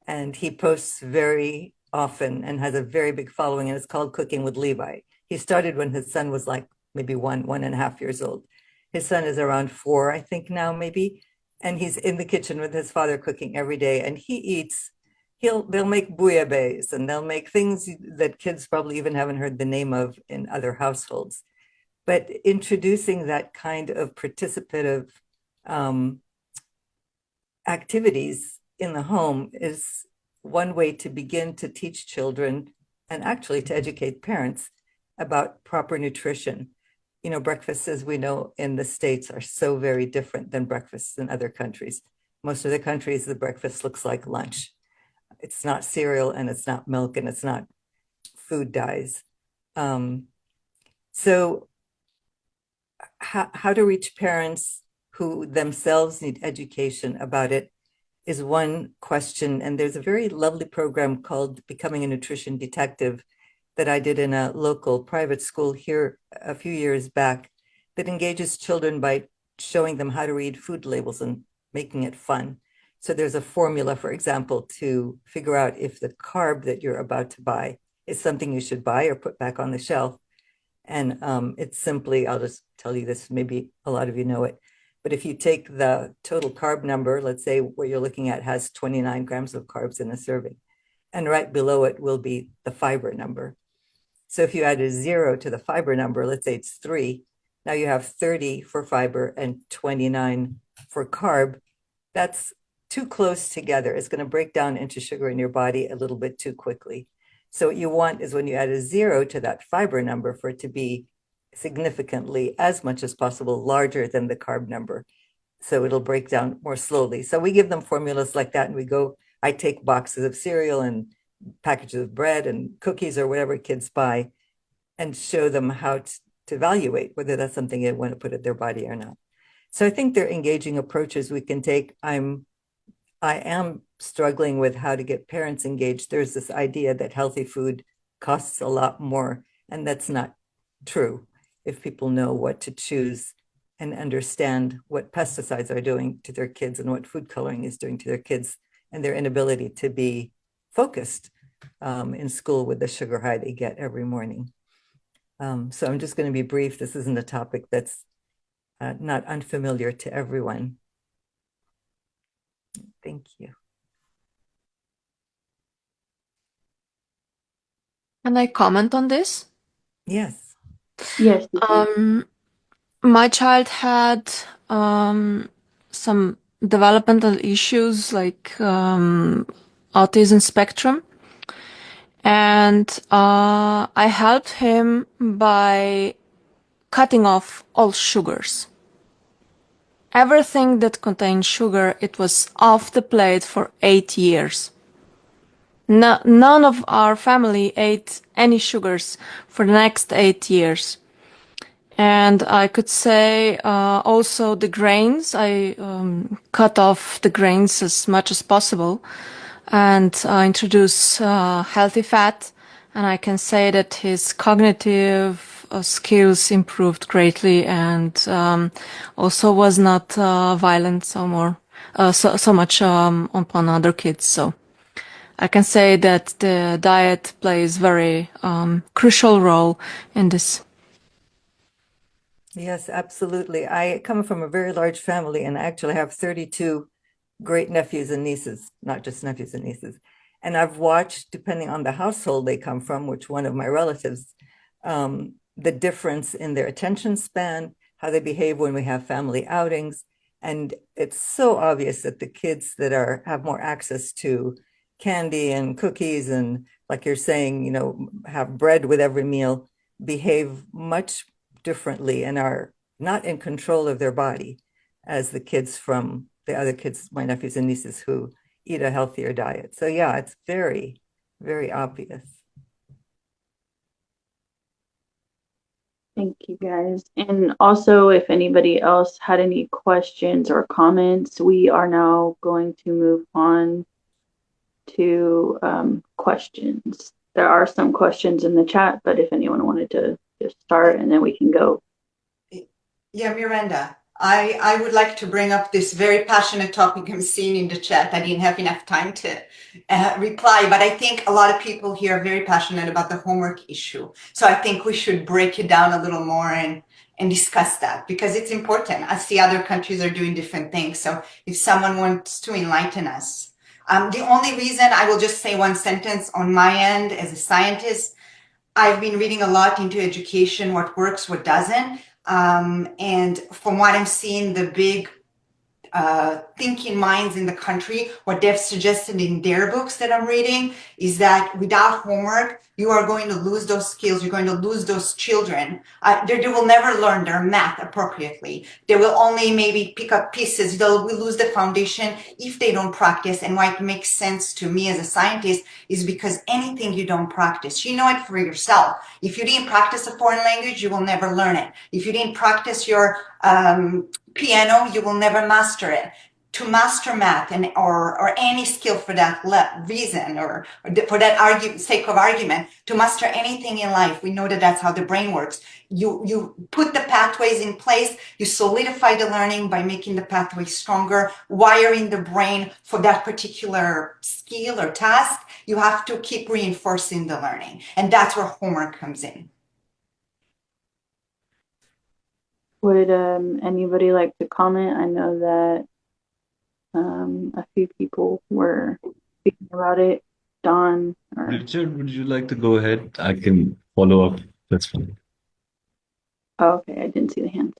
and he posts very often and has a very big following, and it's called Cooking with Levi. He started when his son was like maybe 1.5 years old. His son is around 4, I think now maybe, and he's in the kitchen with his father cooking every day, and he eats. They'll make bouillabaisse, and they'll make things that kids probably even haven't heard the name of in other households. But introducing that kind of participative activities in the home is one way to begin to teach children and actually to educate parents about proper nutrition. You know, breakfasts, as we know in the States, are so very different than breakfasts in other countries. Most of the countries, the breakfast looks like lunch. It's not cereal, and it's not milk, and it's not food dyes. So how to reach parents who themselves need education about it is one question. And there's a very lovely program called Becoming a Nutrition Detective that I did in a local private school here a few years back that engages children by showing them how to read food labels and making it fun. So there's a formula, for example, to figure out if the carb that you're about to buy is something you should buy or put back on the shelf. And it's simply, I'll just tell you this, maybe a lot of you know it, but if you take the total carb number, let's say what you're looking at has 29 grams of carbs in a serving, and right below it will be the fiber number. So if you add a 0 to the fiber number, let's say it's 3, now you have 30 for fiber and 29 for carb. That's too close together. It's going to break down into sugar in your body a little bit too quickly. So what you want is when you add a 0 to that fiber number for it to be significantly, as much as possible, larger than the carb number. So it'll break down more slowly. So we give them formulas like that, and I take boxes of cereal and packages of bread and cookies or whatever kids buy and show them how to evaluate whether that's something they want to put in their body or not. So I think they're engaging approaches we can take. I am struggling with how to get parents engaged. There's this idea that healthy food costs a lot more, and that's not true. If people know what to choose and understand what pesticides are doing to their kids and what food coloring is doing to their kids and their inability to be focused in school with the sugar high they get every morning. So I'm just going to be brief. This isn't a topic that's not unfamiliar to everyone. Thank you. Can I comment on this? Yes. Yes. My child had some developmental issues like autism spectrum, and I helped him by cutting off all sugars. Everything that contained sugar, it was off the plate for 8 years. None of our family ate any sugars for the next 8 years. And I could say also the grains, I cut off the grains as much as possible and introduce healthy fat. And I can say that his cognitive skills improved greatly, and also was not violent, so more so much upon other kids. So I can say that the diet plays very crucial role in this. Yes, absolutely. I come from a very large family and I actually have 32 great nephews and nieces, not just nephews and nieces. And I've watched, depending on the household they come from, which one of my relatives, the difference in their attention span, how they behave when we have family outings. And it's so obvious that the kids that have more access to candy and cookies and, like you're saying, have bread with every meal, behave much differently and are not in control of their body as the kids from the other kids, my nephews and nieces who eat a healthier diet. So yeah, it's very, very obvious. Thank you guys. And also, if anybody else had any questions or comments, we are now going to move on to questions. There are some questions in the chat, but if anyone wanted to just start and then we can go. Yeah, Miranda, I would like to bring up this very passionate topic I'm seeing in the chat. I didn't have enough time to reply, but I think a lot of people here are very passionate about the homework issue. So I think we should break it down a little more and discuss that because it's important. I see other countries are doing different things. So if someone wants to enlighten us. The only reason I will just say one sentence on my end as a scientist, I've been reading a lot into education, what works, what doesn't. And from what I'm seeing, the big thinking minds in the country, what they've suggested in their books that I'm reading is that without homework, you are going to lose those skills. You're going to lose those children. They will never learn their math appropriately. They will only maybe pick up pieces. They'll lose the foundation if they don't practice. And why it makes sense to me as a scientist is because anything you don't practice, you know it for yourself. If you didn't practice a foreign language, you will never learn it. If you didn't practice your piano, you will never master it. To master math or any skill for that reason or for that sake of argument, to master anything in life, we know that that's how the brain works. You put the pathways in place, you solidify the learning by making the pathway stronger, wiring the brain for that particular skill or task. You have to keep reinforcing the learning. And that's where homework comes in. Would anybody like to comment? I know that a few people were speaking about it. Don or Richard, would you like to go ahead? I can follow up. That's fine. oh, okay, I didn't see the hand.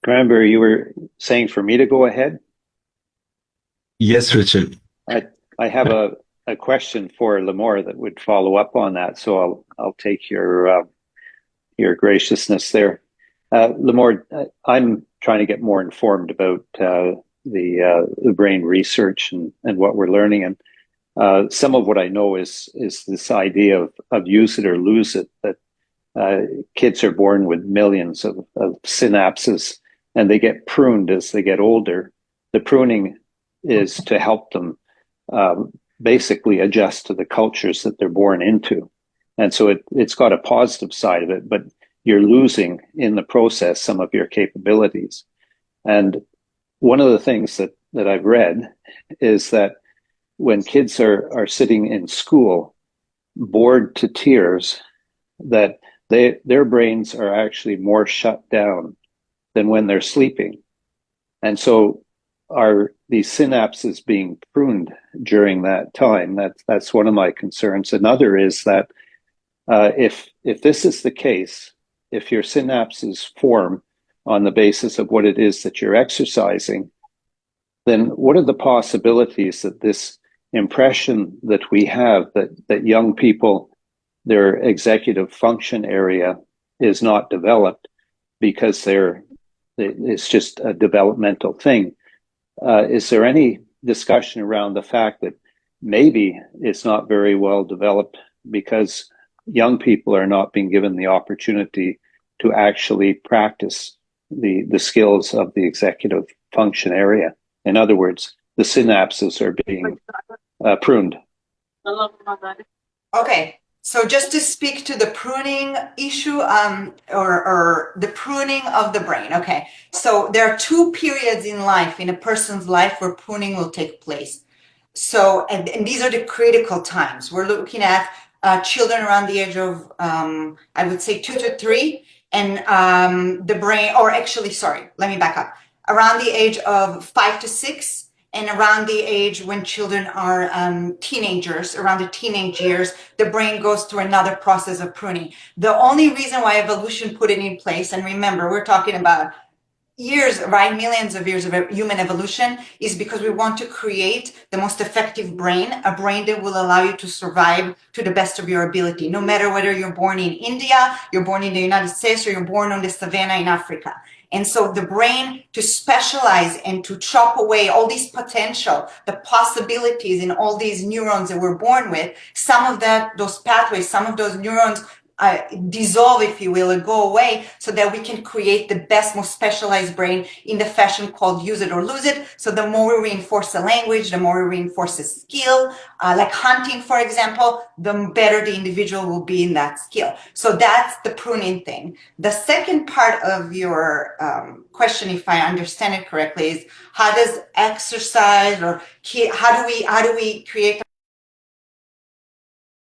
Granberry, you were saying for me to go ahead? Yes, Richard. I have a question for Limor that would follow up on that, so I'll take your graciousness there. Limor, I'm trying to get more informed about the brain research and what we're learning, and some of what I know is this idea of use it or lose it, that kids are born with millions of synapses and they get pruned as they get older. The pruning is to help them basically adjust to the cultures that they're born into. And so it's got a positive side of it, but you're losing in the process some of your capabilities. And one of the things that I've read is that when kids are sitting in school, bored to tears, that their brains are actually more shut down than when they're sleeping. And so are these synapses being pruned during that time? That's one of my concerns. Another is that if this is the case, if your synapses form on the basis of what it is that you're exercising, then what are the possibilities that this impression that we have that young people, their executive function area is not developed because it's just a developmental thing? Is there any discussion around the fact that maybe it's not very well developed because young people are not being given the opportunity to actually practice the skills of the executive function area? In other words, the synapses are being pruned. Okay, So just to speak to the pruning issue, or the pruning of the brain. Okay. So there are two periods in life, in a person's life, where pruning will take place. So, and these are the critical times. We're looking at children around the age of, I would say 2 to 3, and the brain, or actually, sorry, let me back up. Around the age of 5 to 6, and around the age when children are teenagers, around the teenage years, the brain goes through another process of pruning. The only reason why evolution put it in place, and remember, we're talking about years, right? Millions of years of human evolution, is because we want to create the most effective brain, a brain that will allow you to survive to the best of your ability, no matter whether you're born in India, you're born in the United States, or you're born on the savannah in Africa. And so the brain, to specialize and to chop away all these potential, the possibilities in all these neurons that we're born with, some of those pathways, some of those neurons dissolve, if you will, or go away, so that we can create the best, most specialized brain in the fashion called use it or lose it. So the more we reinforce the language, the more we reinforce the skill, like hunting, for example, the better the individual will be in that skill. So that's the pruning thing. The second part of your question, if I understand it correctly, is how does exercise, or how do we create